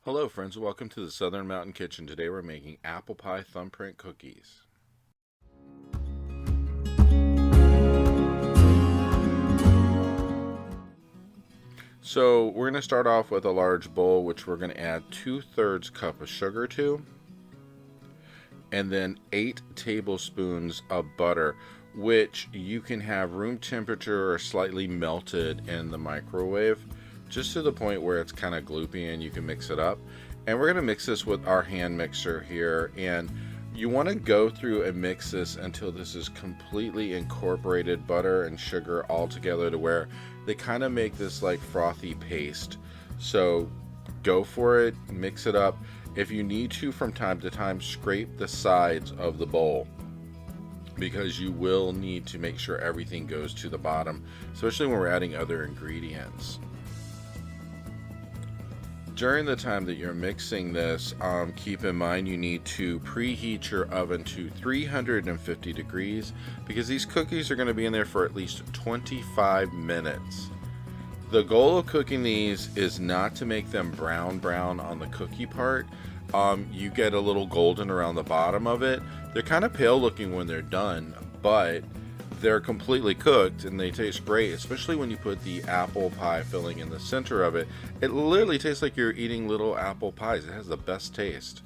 Hello friends, welcome to the Southern Mountain Kitchen. Today we're making apple pie thumbprint cookies. So we're going to start off with a large bowl, which we're going to add 2/3 cup of sugar to, and then 8 tablespoons of butter, which you can have room temperature or slightly melted in the microwave, just to the point where it's kind of gloopy and you can mix it up. And we're going to mix this with our hand mixer here, and you want to go through and mix this until this is completely incorporated, butter and sugar all together, to where they kind of make this like frothy paste. So go for it, mix it up. If you need to, from time to time, scrape the sides of the bowl, because you will need to make sure everything goes to the bottom, especially when we're adding other ingredients. During the time that you're mixing this, keep in mind you need to preheat your oven to 350 degrees, because these cookies are going to be in there for at least 25 minutes. The goal of cooking these is not to make them brown on the cookie part. You get a little golden around the bottom of it. They're kind of pale looking when they're done, but they're completely cooked and they taste great, especially when you put the apple pie filling in the center of it. It literally tastes like you're eating little apple pies. It has the best taste.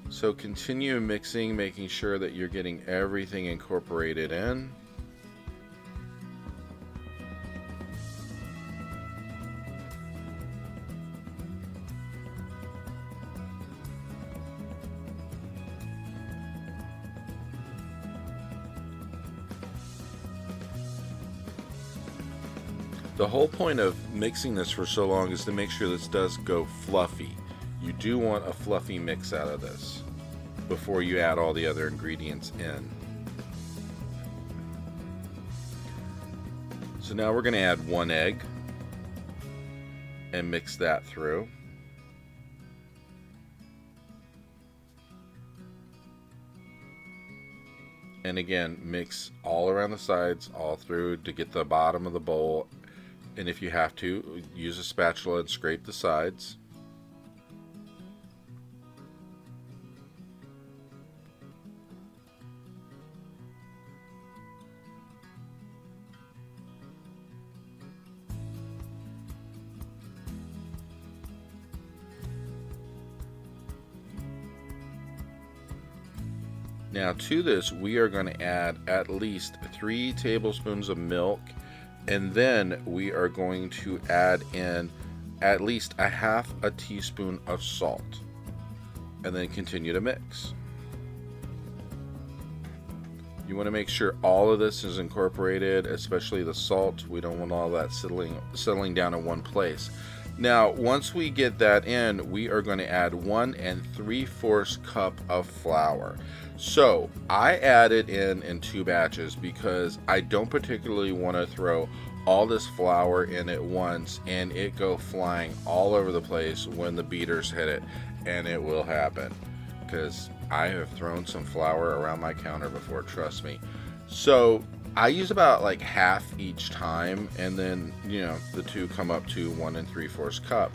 So continue mixing, making sure that you're getting everything incorporated in. The whole point of mixing this for so long is to make sure this does go fluffy. You do want a fluffy mix out of this before you add all the other ingredients in. So now we're going to add 1 egg and mix that through. And again, mix all around the sides, all through, to get the bottom of the bowl. And if you have to, use a spatula and scrape the sides. Now to this, we are going to add at least 3 tablespoons of milk, and then we are going to add in at least a half a teaspoon of salt, and then continue to mix. You want to make sure all of this is incorporated, especially the salt. We don't want all that settling down in one place. Now, once we get that in, we are going to add 1 3/4 cup of flour. So I add it in 2 batches, because I don't particularly want to throw all this flour in at once and it go flying all over the place when the beaters hit it, and it will happen, because I have thrown some flour around my counter before, trust me. So I use about like half each time, and then the 2 come up to 1 3/4 cup.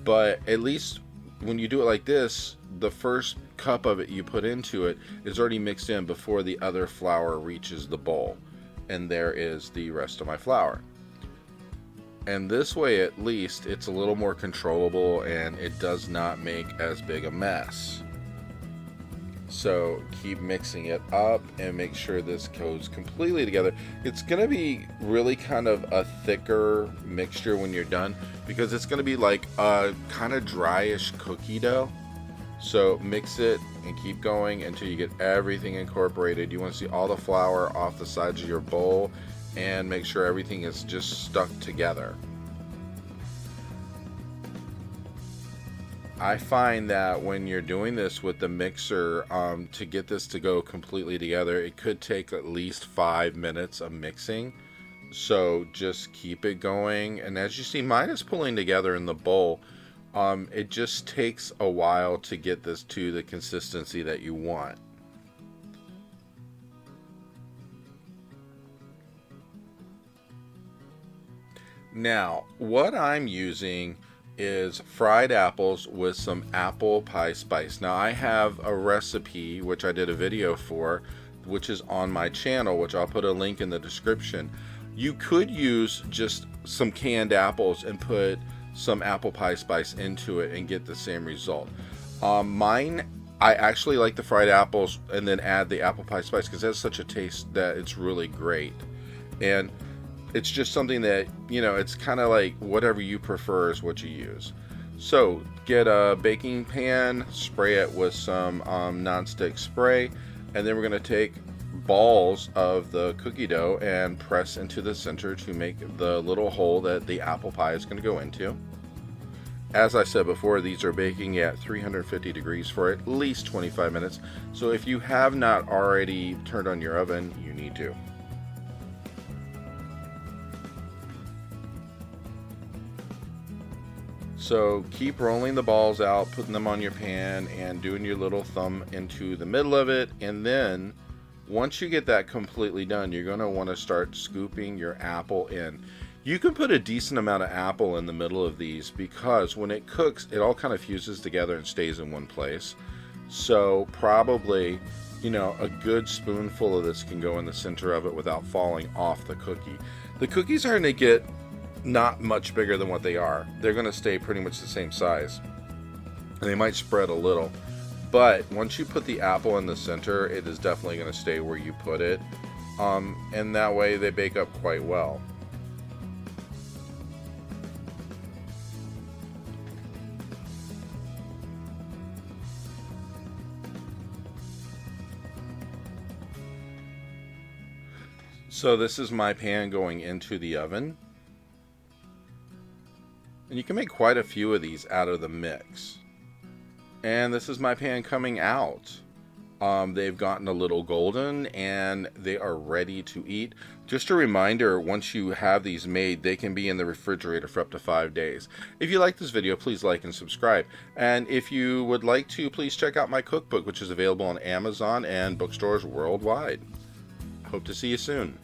But at least when you do it like this, the first cup of it you put into it is already mixed in before the other flour reaches the bowl, and there is the rest of my flour. And this way, at least, it's a little more controllable and it does not make as big a mess. So keep mixing it up and make sure this goes completely together. It's going to be really kind of a thicker mixture when you're done, because it's going to be like a kind of dryish cookie dough. So mix it and keep going until you get everything incorporated. You want to see all the flour off the sides of your bowl, and make sure everything is just stuck together. I find that when you're doing this with the mixer, to get this to go completely together, it could take at least 5 minutes of mixing. So just keep it going. And as you see, mine is pulling together in the bowl. It just takes a while to get this to the consistency that you want. Now, what I'm using is fried apples with some apple pie spice. Now, I have a recipe which I did a video for, which is on my channel, which I'll put a link in the description. You could use just some canned apples and put some apple pie spice into it and get the same result. Mine, I actually like the fried apples and then add the apple pie spice because that's such a taste that it's really great. And it's just something that, you know, it's kind of like whatever you prefer is what you use. So get a baking pan, spray it with some non-stick spray, and then we're going to take balls of the cookie dough and press into the center to make the little hole that the apple pie is going to go into. As I said before, these are baking at 350 degrees for at least 25 minutes. So if you have not already turned on your oven, you need to. So keep rolling the balls out, putting them on your pan, and doing your little thumb into the middle of it. And then once you get that completely done, you're going to want to start scooping your apple in. You can put a decent amount of apple in the middle of these because when it cooks, it all kind of fuses together and stays in one place. So probably, you know, a good spoonful of this can go in the center of it without falling off the cookie. The cookies are going to get not much bigger than what they are. They're going to stay pretty much the same size, and they might spread a little, but once you put the apple in the center, it is definitely going to stay where you put it, and that way they bake up quite well. So this is my pan going into the oven. And you can make quite a few of these out of the mix. And this is my pan coming out. They've gotten a little golden and they are ready to eat. Just a reminder, once you have these made, they can be in the refrigerator for up to 5 days. If you like this video, please like and subscribe. And if you would like to, please check out my cookbook, which is available on Amazon and bookstores worldwide. Hope to see you soon.